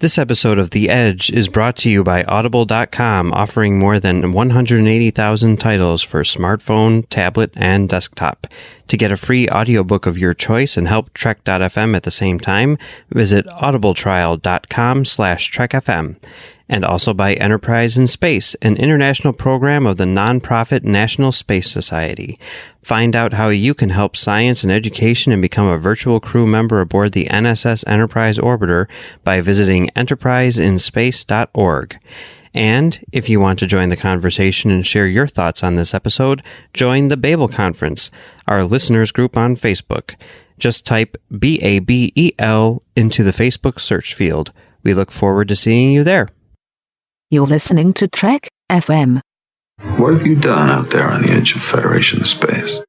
This episode of The Edge is brought to you by Audible.com, offering more than 180,000 titles for smartphone, tablet, and desktop. To get a free audiobook of your choice and help Trek.fm at the same time, visit audibletrial.com/trekfm. And also by Enterprise in Space, an international program of the nonprofit National Space Society. Find out how you can help science and education and become a virtual crew member aboard the NSS Enterprise Orbiter by visiting enterpriseinspace.org. And if you want to join the conversation and share your thoughts on this episode, join the Babel Conference, our listeners group on Facebook. Just type BABEL into the Facebook search field. We look forward to seeing you there. You're listening to Trek FM. What have you done out there on the edge of Federation space?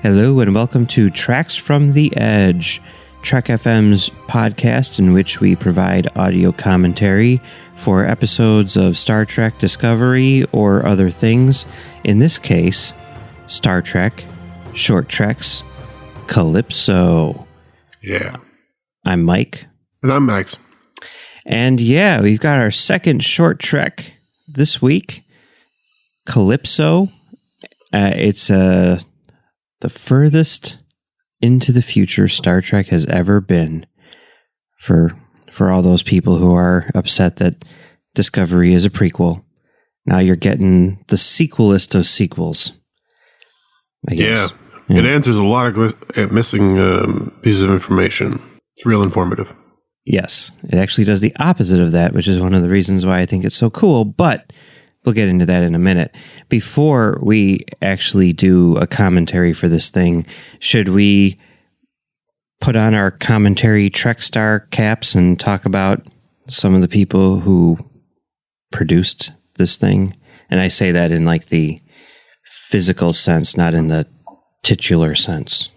Hello and welcome to Tracks from the Edge, Trek FM's podcast in which we provide audio commentary for episodes of Star Trek Discovery or other things. In this case, Star Trek, Short Treks, Calypso. Yeah. I'm Mike. And I'm Max. And yeah, we've got our second short trek this week, Calypso. It's the furthest into the future Star Trek has ever been for all those people who are upset that Discovery is a prequel. Now you're getting the sequelist of sequels, I guess. Yeah. It answers a lot of missing pieces of information. It's real informative. Yes. It actually does the opposite of that, which is one of the reasons why I think it's so cool, but we'll get into that in a minute. Before we actually do a commentary for this thing, should we put on our commentary Trek Star caps and talk about some of the people who produced this thing? And I say that in like the physical sense, not in the titular sense.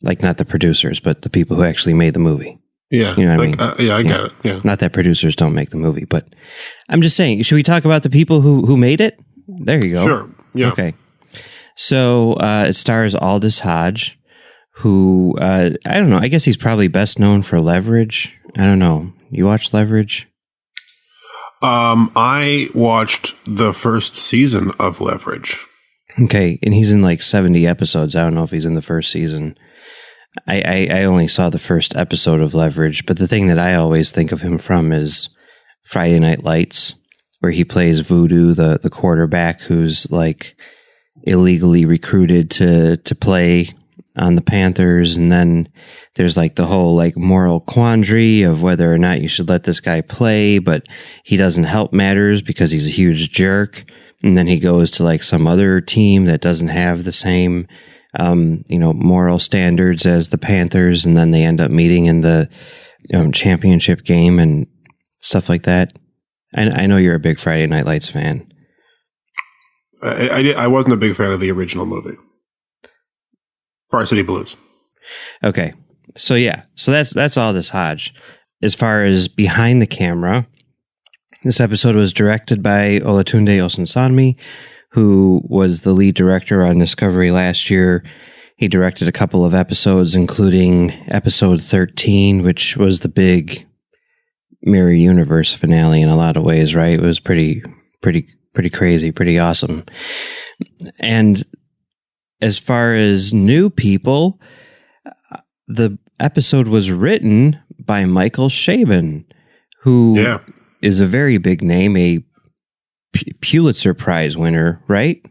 Like not the producers, but the people who actually made the movie. Yeah. You know what I mean? I get it. Yeah. Not that producers don't make the movie, but I'm just saying, should we talk about the people who made it? There you go. Sure. Yeah. Okay. So it stars Aldous Hodge, who, I don't know, I guess he's probably best known for Leverage. I don't know. You watch Leverage? I watched the first season of Leverage. Okay, and he's in like 70 episodes. I don't know if he's in the first season. I only saw the first episode of Leverage, but the thing that I always think of him from is Friday Night Lights, where he plays Voodoo, the quarterback who's like illegally recruited to play on the Panthers, and then there's like the whole like moral quandary of whether or not you should let this guy play, but he doesn't help matters because he's a huge jerk, and then he goes to like some other team that doesn't have the same moral standards as the Panthers, and then they end up meeting in the championship game and stuff like that. I know you're a big Friday Night Lights fan. I wasn't a big fan of the original movie, Varsity Blues. Okay, so yeah, so that's Aldous Hodge. As far as behind the camera, this episode was directed by Olatunde Osunsanmi, who was the lead director on Discovery last year. He directed a couple of episodes, including episode 13, which was the big Mirror Universe finale in a lot of ways, right? It was pretty crazy, pretty awesome. And as far as new people, the episode was written by Michael Chabon, who is a very big name, a Pulitzer Prize winner, right?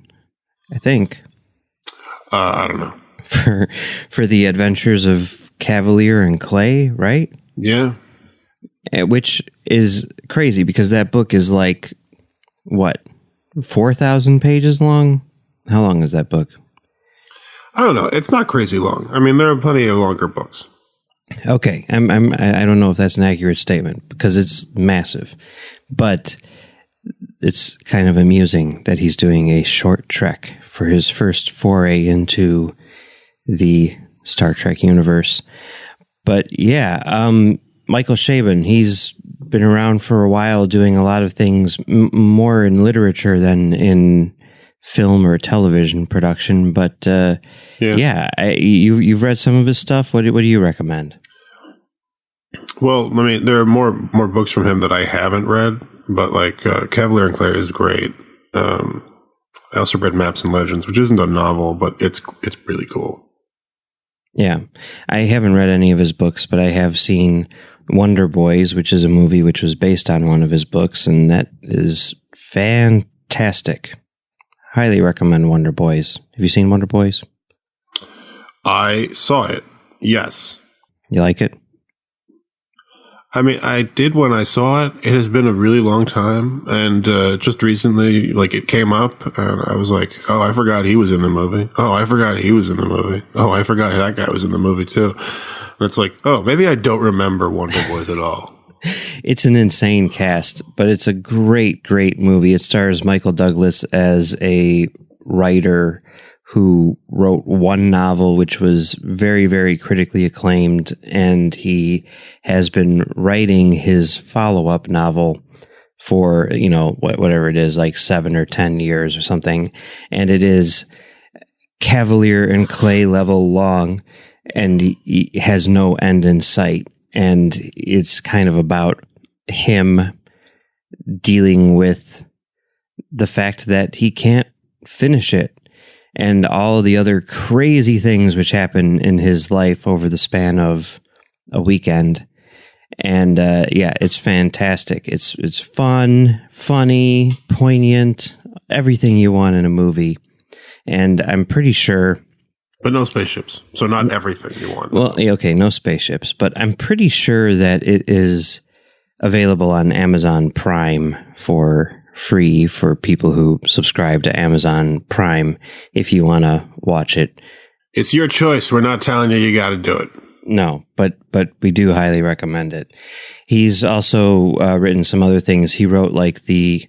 I think. I don't know. For The Adventures of Cavalier and Clay, right? Yeah. Which is crazy because that book is like, what, 4,000 pages long? How long is that book? I don't know. It's not crazy long. I mean, there are plenty of longer books. Okay. I don't know if that's an accurate statement because it's massive, but it's kind of amusing that he's doing a short trek for his first foray into the Star Trek universe. But yeah, Michael Chabon, he's been around for a while doing a lot of things more in literature than in film or television production. But you've read some of his stuff. What do you recommend? Well, I mean, there are more books from him that I haven't read, but like Cavalier and Claire is great. I also read Maps and Legends, which isn't a novel, but it's really cool. Yeah, I haven't read any of his books, but I have seen Wonder Boys, which is a movie which was based on one of his books, and that is fantastic. Highly recommend Wonder Boys. Have you seen Wonder Boys? I saw it, yes. You like it? I mean, I did when I saw it. It has been a really long time, and just recently, like, it came up, and I was like, oh, I forgot he was in the movie. Oh, I forgot he was in the movie. Oh, I forgot that guy was in the movie, too. And it's like, oh, maybe I don't remember Wonder Boys at all. It's an insane cast, but it's a great, great movie. It stars Michael Douglas as a writer who wrote one novel, which was very, very critically acclaimed, and he has been writing his follow-up novel for, whatever it is, like 7 or 10 years or something, and it is Cavalier and Clay level long, and he has no end in sight, and it's kind of about him dealing with the fact that he can't finish it, and all the other crazy things which happen in his life over the span of a weekend. And it's fantastic. It's fun, funny, poignant, everything you want in a movie. And I'm pretty sure... But no spaceships. So not everything you want. Well, okay, no spaceships. But I'm pretty sure that it is available on Amazon Prime for free for people who subscribe to Amazon Prime if you want to watch it. It's your choice. We're not telling you got to do it. No, but we do highly recommend it. He's also written some other things. He wrote like the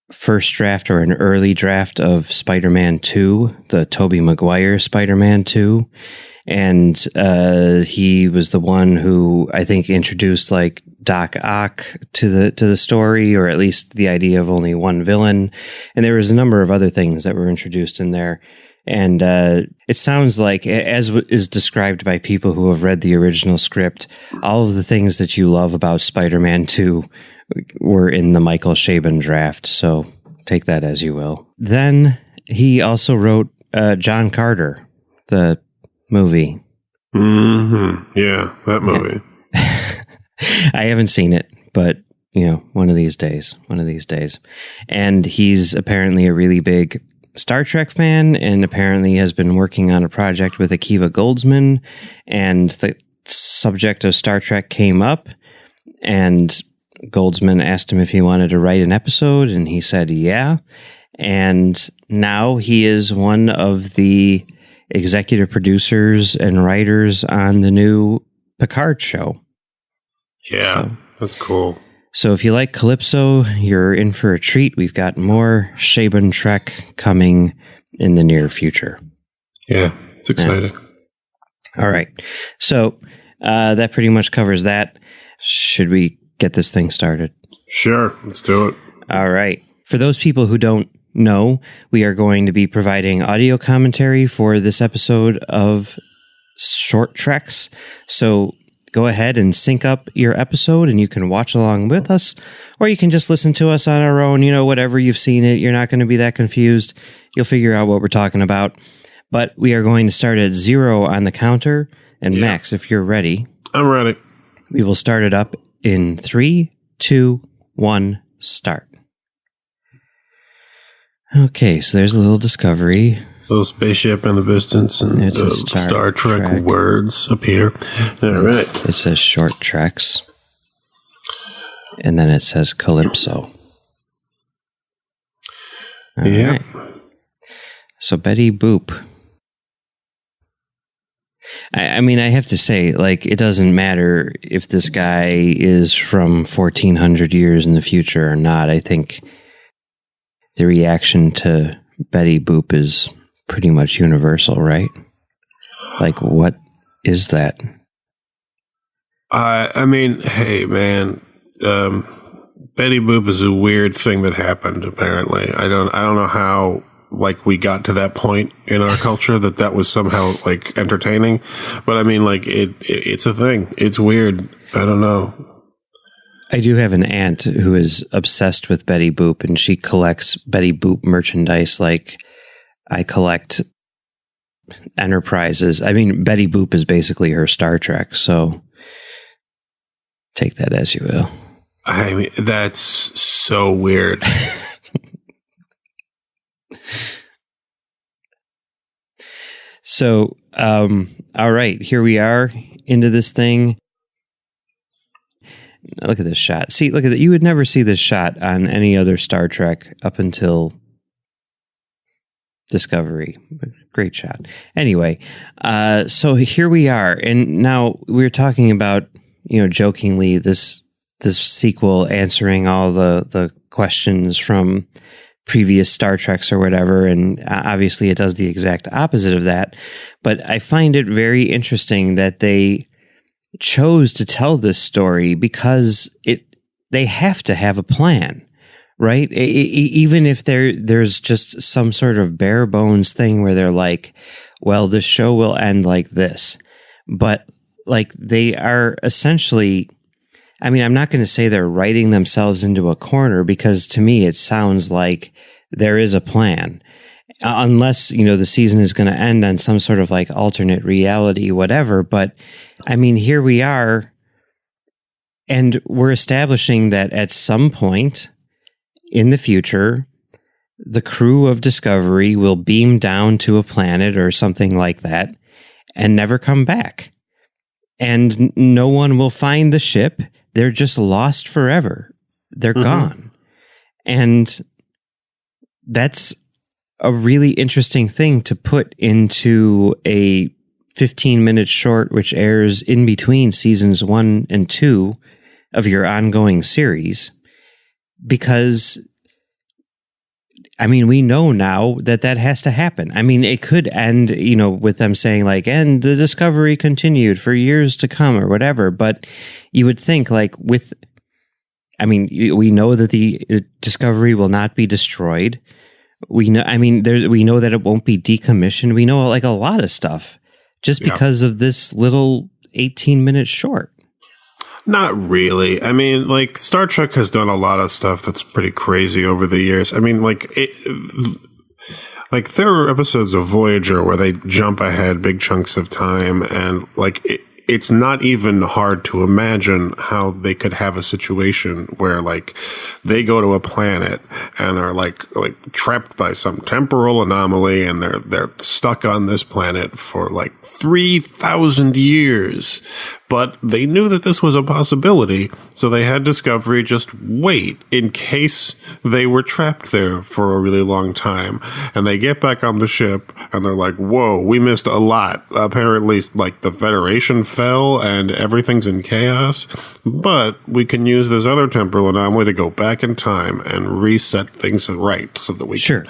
first draft or an early draft of Spider-Man 2, the Tobey Maguire Spider-Man 2. And he was the one who I think introduced like Doc Ock to the story, or at least the idea of only one villain. And there was a number of other things that were introduced in there. And it sounds like, as is described by people who have read the original script, all of the things that you love about Spider-Man 2 were in the Michael Chabon draft. So take that as you will. Then he also wrote John Carter, the movie. Mm-hmm. Yeah, that movie. I haven't seen it, but one of these days. And he's apparently a really big Star Trek fan, and apparently has been working on a project with Akiva Goldsman, and the subject of Star Trek came up, and Goldsman asked him if he wanted to write an episode, and he said yeah. And now he is one of the executive producers and writers on the new Picard show. Yeah, that's cool. So if you like Calypso, you're in for a treat. We've got more Chabon Trek coming in the near future. Yeah, it's exciting. Yeah. All right. So that pretty much covers that. Should we get this thing started? Sure, let's do it. All right. For those people who don't know, we are going to be providing audio commentary for this episode of Short Treks. So go ahead and sync up your episode, and you can watch along with us, or you can just listen to us on our own. Whatever, you've seen it. You're not going to be that confused. You'll figure out what we're talking about. But we are going to start at 0 on the counter. And Max, if you're ready. I'm ready. We will start it up in 3, 2, 1, start. Okay, so there's a little discovery. Little spaceship in the distance, and the Star Trek words appear. All right. It says Short Treks. And then it says Calypso. All right. So Betty Boop. I mean, I have to say, like, it doesn't matter if this guy is from 1400 years in the future or not. I think the reaction to Betty Boop is pretty much universal, right? Like, what is that? I mean, hey, man, Betty Boop is a weird thing that happened. Apparently, I don't know how like we got to that point in our culture that was somehow like entertaining, but I mean, like it's a thing. It's weird. I don't know. I do have an aunt who is obsessed with Betty Boop, and she collects Betty Boop merchandise like I collect Enterprises. I mean, Betty Boop is basically her Star Trek, so take that as you will. I mean, that's so weird. So, all right, here we are into this thing. Look at this shot. See, look at that. You would never see this shot on any other Star Trek up until Discovery. Great shot. Anyway, so here we are, and now we're talking about, jokingly this sequel answering all the questions from previous Star Treks or whatever, and obviously it does the exact opposite of that. But I find it very interesting that they chose to tell this story because they have to have a plan, right? Even if there's just some sort of bare bones thing where they're like, well, the show will end like this, but like they are essentially, I mean, I'm not going to say they're writing themselves into a corner, because to me it sounds like there is a plan, unless, the season is going to end on some sort of like alternate reality, whatever. But I mean, here we are, and we're establishing that at some point in the future, the crew of Discovery will beam down to a planet or something like that and never come back. And no one will find the ship. They're just lost forever. They're gone. And that's a really interesting thing to put into a 15-minute short, which airs in between seasons 1 and 2 of your ongoing series. Because, I mean, we know now that has to happen. I mean, it could end, with them saying like, and the Discovery continued for years to come or whatever. But you would think like we know that the Discovery will not be destroyed. We know, we know that it won't be decommissioned. We know like a lot of stuff just because of this little 18-minute short. Not really. I mean, like, Star Trek has done a lot of stuff that's pretty crazy over the years. I mean, like, there are episodes of Voyager where they jump ahead big chunks of time, and like it's not even hard to imagine how they could have a situation where like they go to a planet and are like trapped by some temporal anomaly, and they're stuck on this planet for like 3,000 years. But they knew that this was a possibility, so they had Discovery just wait in case they were trapped there for a really long time. And they get back on the ship, and they're like, whoa, we missed a lot. Apparently, like, the Federation fell, and everything's in chaos. But we can use this other temporal anomaly to go back in time and reset things right so that we can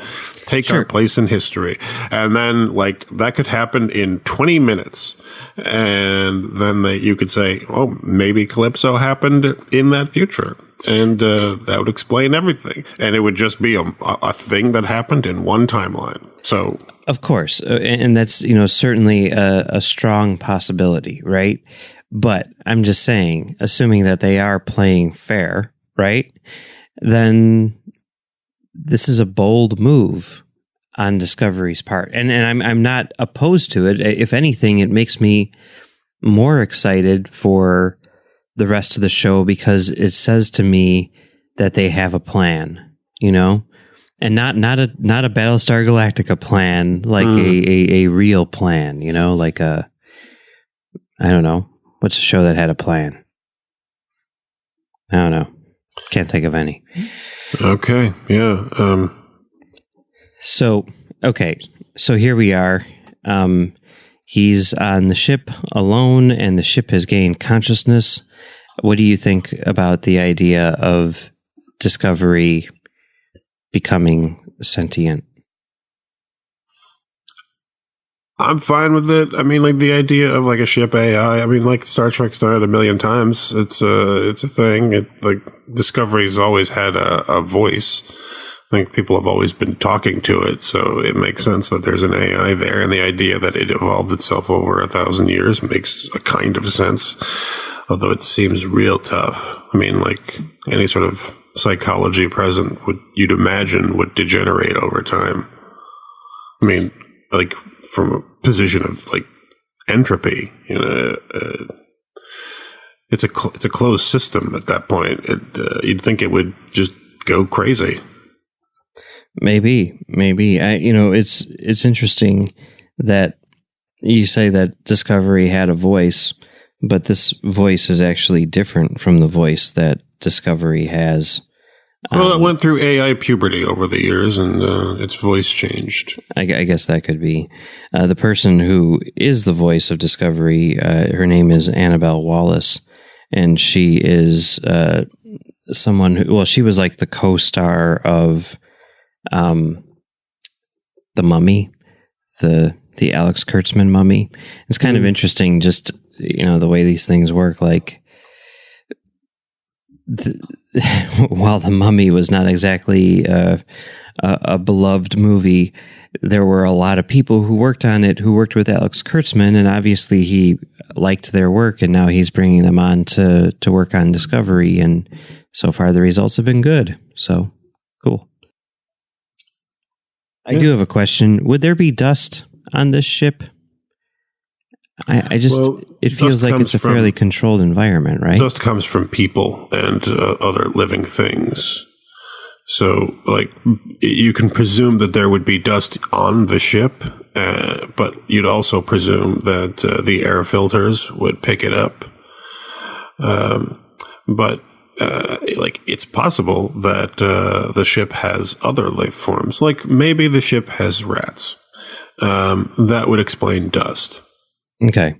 take our place in history. And then, like, that could happen in 20 minutes. And then you could say, oh, maybe Calypso happened in that future. And that would explain everything. And it would just be a thing that happened in one timeline. So, of course. And that's, certainly a strong possibility, right? But I'm just saying, assuming that they are playing fair, right? Then this is a bold move on Discovery's part. And I'm not opposed to it. If anything, it makes me more excited for the rest of the show, because it says to me that they have a plan, and not a Battlestar Galactica plan, like a real plan, like I don't know. What's a show that had a plan? I don't know. Can't think of any. Okay. Yeah. So here we are. He's on the ship alone, and the ship has gained consciousness. What do you think about the idea of Discovery becoming sentient? I'm fine with it. I mean, like the idea of like a ship AI. I mean, like Star Trek's done it a million times. It's a thing. Like Discovery's always had a voice. I think people have always been talking to it, so it makes sense that there's an AI there, and the idea that it evolved itself over 1,000 years makes a kind of sense. Although it seems real tough. I mean, like any sort of psychology present you'd imagine would degenerate over time. I mean, like from a position of like entropy, it's a closed system at that point. You'd think it would just go crazy. Maybe. It's interesting that you say that Discovery had a voice, but this voice is actually different from the voice that Discovery has. Well, it went through AI puberty over the years, and its voice changed. I guess that could be. The person who is the voice of Discovery, her name is Annabelle Wallace, and she is someone who, well, she was like the co-star of The Mummy, the Alex Kurtzman Mummy. It's kind of interesting, just, the way these things work. Like, while The Mummy was not exactly a beloved movie, there were a lot of people who worked on it who worked with Alex Kurtzman, and obviously he liked their work, and now he's bringing them on to work on Discovery, and so far the results have been good. So, cool. I do have a question. Would there be dust on this ship? It feels like it's a fairly controlled environment, right? Dust comes from people and other living things. So, like, you can presume that there would be dust on the ship, but you'd also presume that the air filters would pick it up. But it's possible that the ship has other life forms. Like, maybe the ship has rats. That would explain dust. Okay.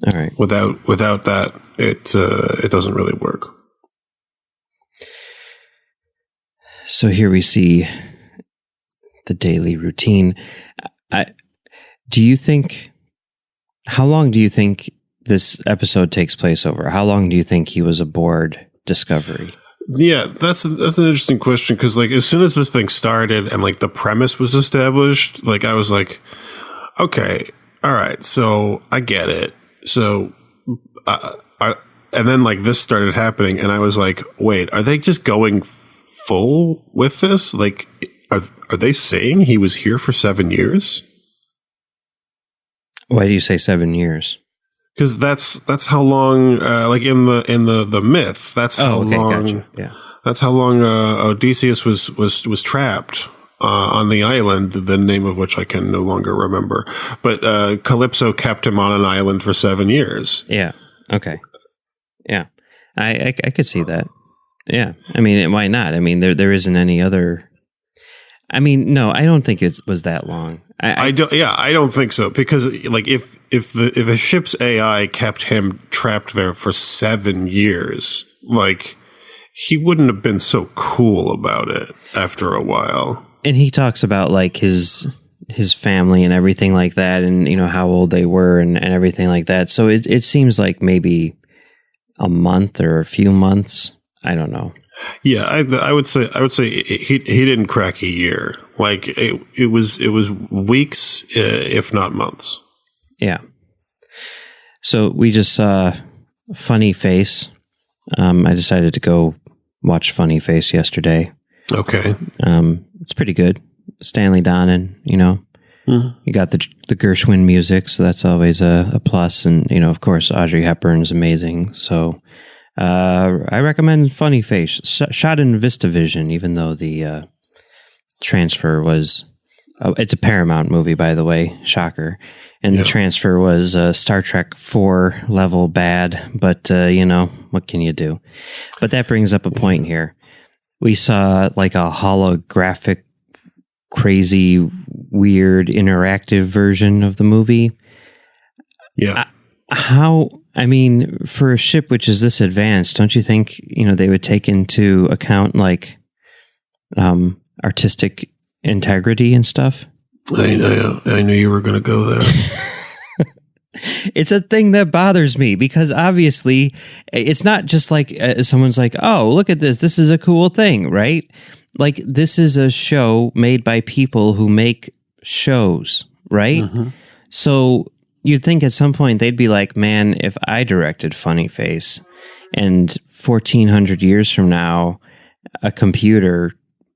All right. Without that, it doesn't really work. So here we see the daily routine. Do you think? How long do you think this episode takes place over? How long do you think he was aboard Discovery? Yeah, that's an interesting question, because like as soon as this thing started and like the premise was established, like I was like, okay, all right, so I get it. So, and then like this started happening, and I was like, wait, are they just going full with this? Like, are they saying he was here for 7 years? Why do you say 7 years? Because that's how long, like in the myth, that's how long. Gotcha. Yeah, that's how long Odysseus was trapped on the island, the name of which I can no longer remember. But Calypso kept him on an island for 7 years. Yeah. Okay. Yeah, I could see that. Yeah, I mean, why not? I mean, there isn't any other. I mean, no, I don't think it was that long. I don't. Yeah, I don't think so, because like if a ship's AI kept him trapped there for 7 years, like he wouldn't have been so cool about it after a while. And he talks about like his family and everything like that, and how old they were and everything like that. So it seems like maybe a month or a few months. I don't know. Yeah, I would say he didn't crack a year. Like it was weeks, if not months. Yeah. So we just saw Funny Face. I decided to go watch Funny Face yesterday. Okay. It's pretty good. Stanley Donen, Mm-hmm. You got the Gershwin music, so that's always a plus. And, of course, Audrey Hepburn's amazing. So I recommend Funny Face. Shot in VistaVision, even though the transfer was... it's a Paramount movie, by the way. Shocker. And the transfer was Star Trek 4 level bad. But, what can you do? But that brings up a point here. We saw like a holographic, crazy, weird, interactive version of the movie. Yeah. I mean, for a ship which is this advanced, don't you think, they would take into account like artistic integrity and stuff? I knew you were going to go there. It's a thing that bothers me because obviously it's not just like someone's like, oh, look at this. This is a cool thing, right? Like this is a show made by people who make shows, right? Mm-hmm. So you'd think at some point they'd be like, man, if I directed Funny Face and 1400 years from now, a computer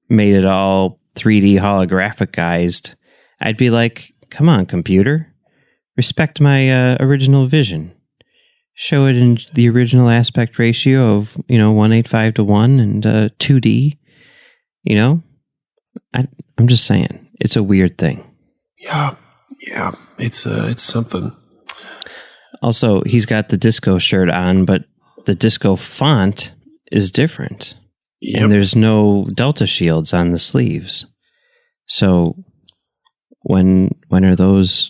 made it all 3D holographicized, I'd be like, come on, computer. Respect my original vision. Show it in the original aspect ratio of 185 to 1 and 2D. I'm just saying it's a weird thing. Yeah, it's something. Also, he's got the disco shirt on, but the disco font is different, and there's no Delta shields on the sleeves. So when are those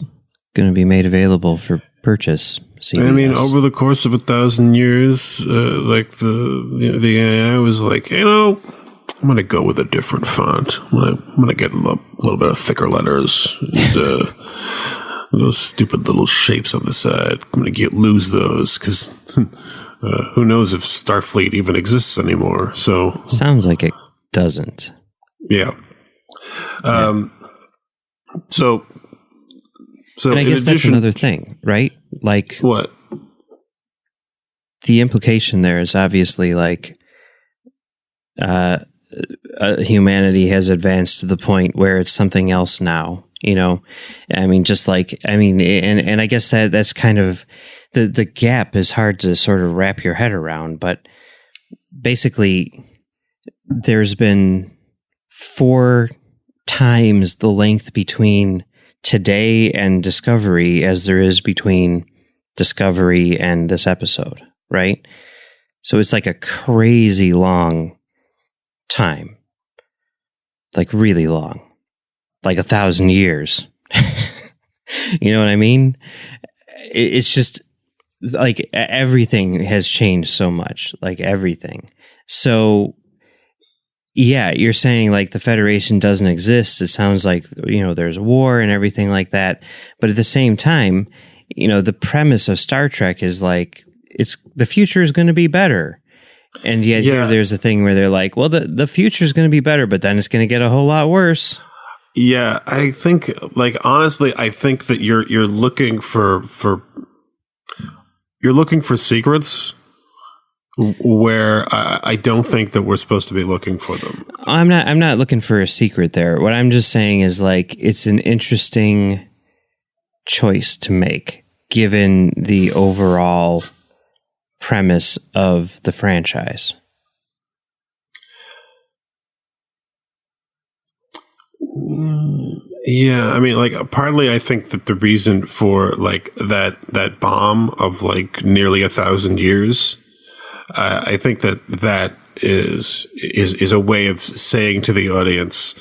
going to be made available for purchase? CBS? I mean, over the course of 1,000 years, like the AI was like, I'm going to go with a different font. I'm going to get a little bit of thicker letters. And, those stupid little shapes on the side, I'm going to lose those because who knows if Starfleet even exists anymore. So sounds like it doesn't. Yeah. So and I guess that's another thing, right? Like what? The implication there is obviously like humanity has advanced to the point where it's something else now. I mean, and I guess that's kind of the gap is hard to sort of wrap your head around. But basically, there's been 4 times the length between today and Discovery as there is between Discovery and this episode, right? So it's like a crazy long time, like really long, like 1,000 years. You know what I mean? It's just like everything has changed so much, like everything. So yeah, you're saying like the Federation doesn't exist. It sounds like, there's a war and everything like that. But at the same time, the premise of Star Trek is like, the future is going to be better. And yet here there's a thing where they're like, well, the future is going to be better, but then it's going to get a whole lot worse. Yeah, I think, like, honestly, I think that you're looking for secrets where I don't think that we're supposed to be looking for them. I'm not looking for a secret there. What I'm just saying is like it's an interesting choice to make given the overall premise of the franchise. Yeah, I mean, like, partly I think that the reason for like that bomb of like nearly 1,000 years, I think that is a way of saying to the audience,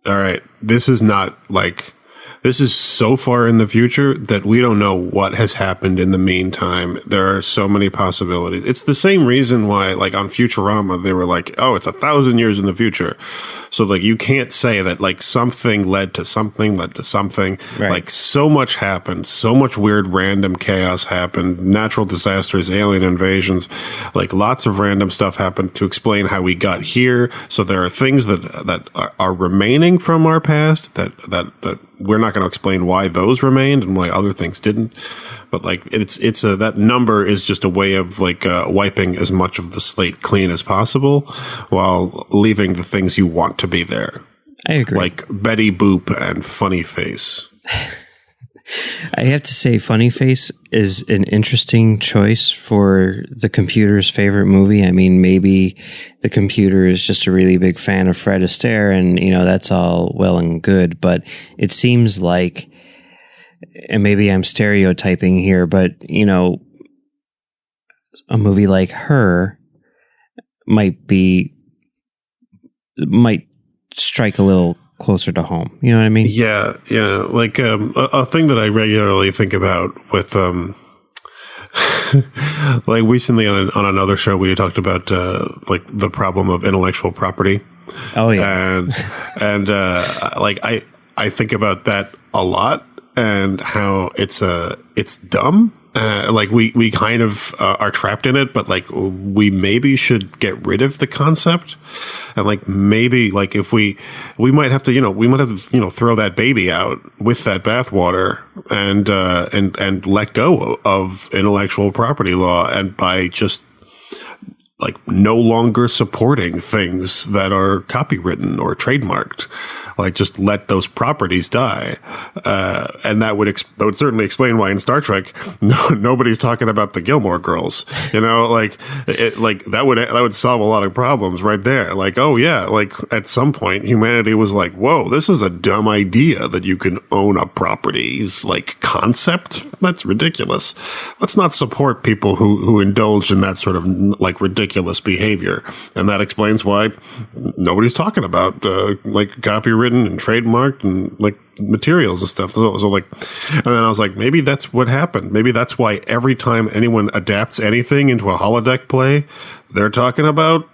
all right, this is so far in the future that we don't know what has happened in the meantime. There are so many possibilities. It's the same reason why, like, on Futurama, they were like, oh, it's 1,000 years in the future. So, like, you can't say that, like, something led to something. Right. Like, so much happened. So much weird random chaos happened. Natural disasters, alien invasions. Like, lots of random stuff happened to explain how we got here. So there are things that are remaining from our past that we're not going to explain why those remained and why other things didn't. But like it's that number is just a way of like wiping as much of the slate clean as possible while leaving the things you want to be there. I agree. Like Betty Boop and Funny Face. I have to say, Funny Face is an interesting choice for the computer's favorite movie. I mean, maybe the computer is just a really big fan of Fred Astaire, and, that's all well and good, but it seems like, and maybe I'm stereotyping here, but, a movie like Her might strike a little closer to home. You know what I mean? Yeah. Like a thing that I regularly think about with like recently on another show we talked about like the problem of intellectual property. Oh yeah. And like I think about that a lot and how it's dumb. Like we kind of are trapped in it, but like we maybe should get rid of the concept, and like maybe like if we might have to throw that baby out with that bathwater and let go of intellectual property law, and by just like no longer supporting things that are copywritten or trademarked. Like, just let those properties die. And that would certainly explain why in Star Trek, nobody's talking about the Gilmore Girls. Like that would solve a lot of problems right there. Like, oh yeah, like at some point humanity was like, whoa, this is a dumb idea that you can own a property's like concept. That's ridiculous. Let's not support people who indulge in that sort of like ridiculous behavior. And that explains why nobody's talking about like copywritten and trademarked and like materials and stuff. So like, and then I was like, maybe that's what happened. Maybe that's why every time anyone adapts anything into a holodeck play, they're talking about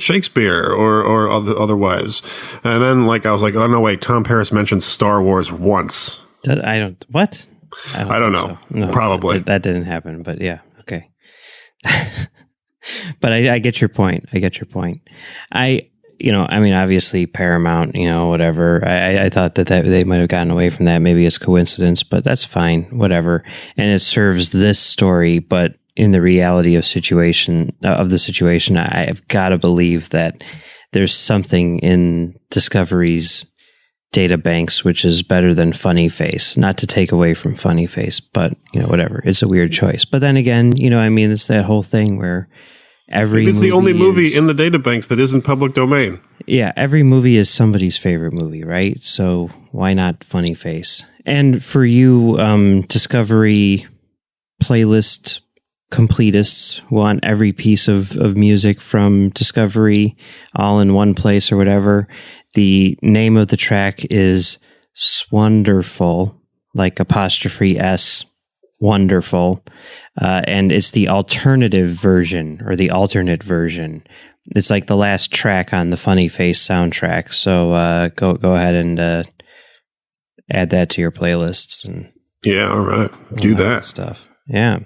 Shakespeare or otherwise. And then like I was like, oh no, wait, Tom Paris mentioned Star Wars once. I don't know. So. No, probably that didn't happen. But yeah, okay. But I get your point. Obviously Paramount, whatever. I thought that they might have gotten away from that. Maybe it's coincidence, but that's fine, whatever. And it serves this story, but in the reality of the situation, I've got to believe that there's something in Discovery's data banks which is better than Funny Face. Not to take away from Funny Face, but whatever. It's a weird choice. But then again, it's that whole thing where it's the only movie in the databanks that isn't public domain. Yeah, every movie is somebody's favorite movie, right? So why not Funny Face? And for you, Discovery playlist completists who want every piece of music from Discovery all in one place or whatever, the name of the track is Swonderful, like apostrophe S, wonderful. And it's the alternative version or the alternate version. It's like the last track on the Funny Face soundtrack. So go ahead and add that to your playlists. And yeah, all right. Do that stuff. Yeah.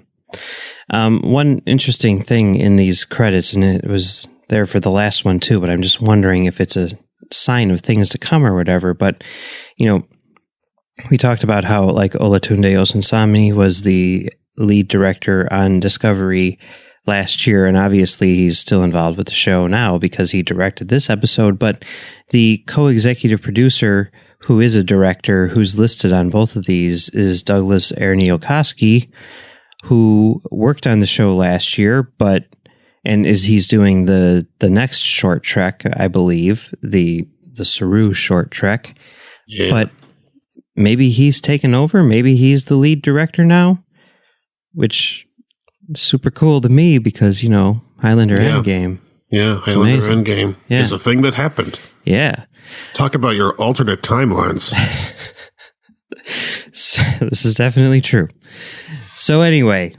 One interesting thing in these credits, and it was there for the last one too, but I'm just wondering if it's a sign of things to come or whatever. But, we talked about how like Olatunde Osunsami was the lead director on Discovery last year, and obviously he's still involved with the show now because he directed this episode, but the co-executive producer who is a director who's listed on both of these is Douglas Ernieokoski, who worked on the show last year, he's doing the next short trek, I believe, the Saru short trek. Yeah. But maybe he's taken over, maybe he's the lead director now. Which is super cool to me because, Highlander Endgame. Yeah, Highlander Endgame is a thing that happened. Yeah. Talk about your alternate timelines. So, this is definitely true. So anyway,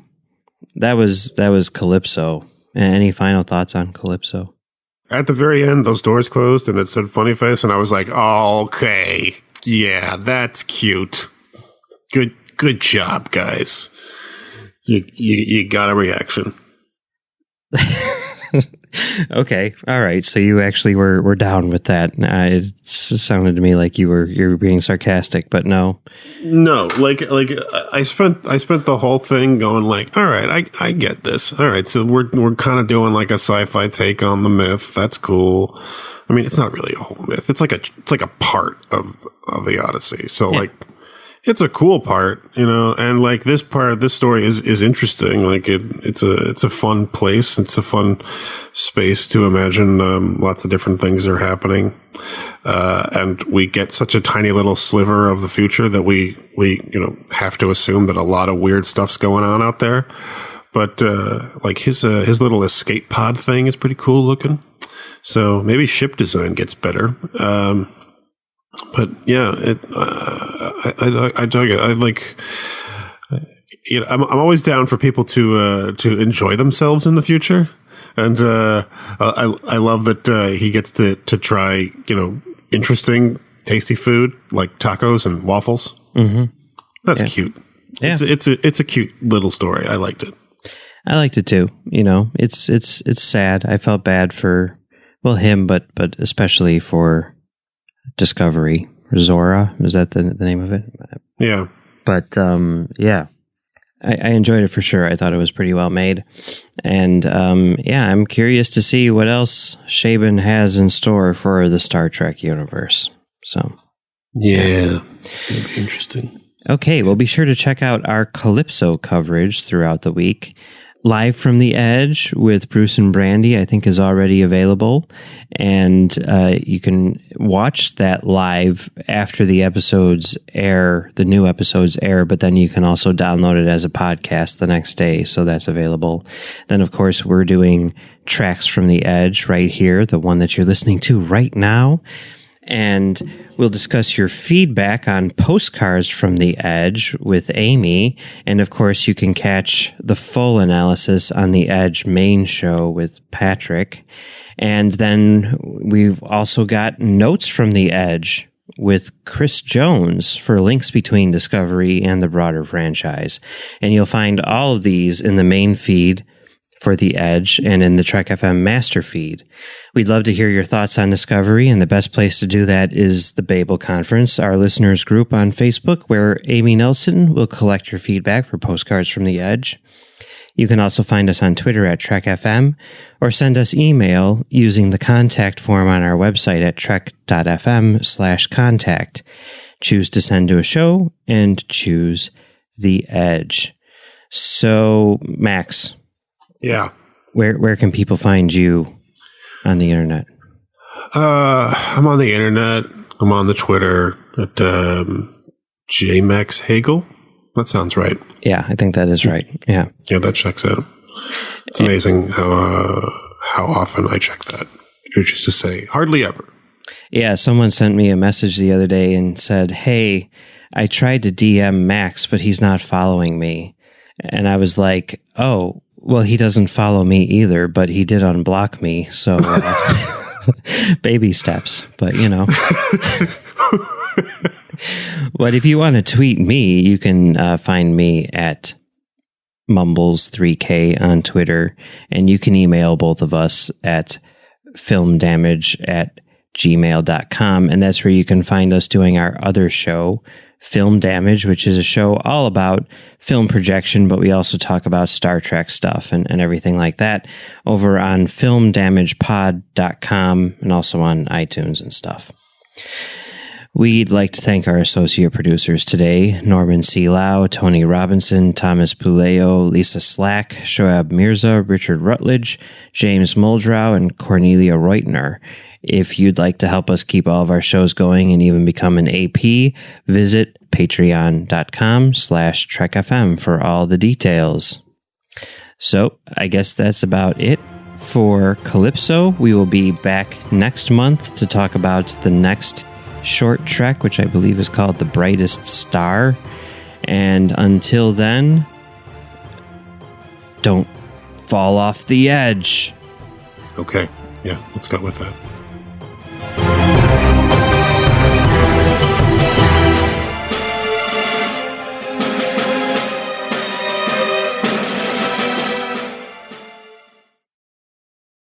that was Calypso. Any final thoughts on Calypso? At the very end, those doors closed and it said Funny Face, and I was like, oh, okay. Yeah, that's cute. Good job, guys. You got a reaction. Okay, all right. So you actually were down with that. It sounded to me like you were being sarcastic, but no. No, like I spent the whole thing going like, all right, I get this. All right, so we're kind of doing like a sci-fi take on the myth. That's cool. I mean, it's not really a whole myth. It's like a part of the Odyssey. So like. It's a cool part, and like this story is interesting. Like it's a fun place. It's a fun space to imagine. Lots of different things are happening, and we get such a tiny little sliver of the future that we have to assume that a lot of weird stuff's going on out there. But like his little escape pod thing is pretty cool looking. So maybe ship design gets better. But yeah, I dug it. I like, I'm always down for people to enjoy themselves in the future, and I love that he gets to try interesting tasty food like tacos and waffles. Mm-hmm. That's cute. Yeah. It's a cute little story. I liked it. I liked it too. You know, it's sad. I felt bad for him, but especially for Discovery. Zora, is that the name of it? Yeah. But yeah, I enjoyed it for sure. I thought it was pretty well made, and yeah, I'm curious to see what else Chabon has in store for the Star Trek universe. So yeah, it's gonna be interesting. Okay, well, be sure to check out our Calypso coverage throughout the week. Live from the Edge with Bruce and Brandy, I think, is already available. And you can watch that live after the episodes air, the new episodes air, but then you can also download it as a podcast the next day. So that's available. Then, of course, we're doing Tracks from the Edge right here, the one that you're listening to right now. And we'll discuss your feedback on Postcards from the Edge with Amy. And of course, you can catch the full analysis on the Edge main show with Patrick. And then we've also got Notes from the Edge with Chris Jones for links between Discovery and the broader franchise. And you'll find all of these in the main feed for the Edge and in the Trek FM master feed. We'd love to hear your thoughts on Discovery, and the best place to do that is the Babel Conference, our listeners group on Facebook, where Amy Nelson will collect your feedback for Postcards from the Edge. You can also find us on Twitter at Trek FM, or send us email using the contact form on our website at trek.fm/contact. Choose to send to a show and choose the Edge. So, Max. Yeah. Where can people find you on the internet? I'm on the internet. I'm on the Twitter at Max Hegel. That sounds right. Yeah, I think that is right. Yeah. Yeah, that checks out. It's amazing how often I check that. Which is to say, hardly ever. Yeah, someone sent me a message the other day and said, "Hey, I tried to DM Max, but he's not following me." And I was like, "Oh, well, he doesn't follow me either, but he did unblock me, so baby steps." But, you know. But if you want to tweet me, you can find me at Mumbles3K on Twitter, and you can email both of us at filmdamage@gmail.com, and that's where you can find us doing our other show, Film Damage, which is a show all about film projection, but we also talk about Star Trek stuff and everything like that over on filmdamagepod.com and also on iTunes and stuff. We'd like to thank our associate producers today, Norman C. Lau, Tony Robinson, Thomas Puleo, Lisa Slack, Shoaib Mirza, Richard Rutledge, James Muldrow, and Cornelia Reutner. If you'd like to help us keep all of our shows going and even become an AP, visit patreon.com/trekfm for all the details. So I guess that's about it for Calypso. We will be back next month to talk about the next short trek, which I believe is called The Brightest Star. And until then, don't fall off the edge. Okay. Yeah, let's go with that.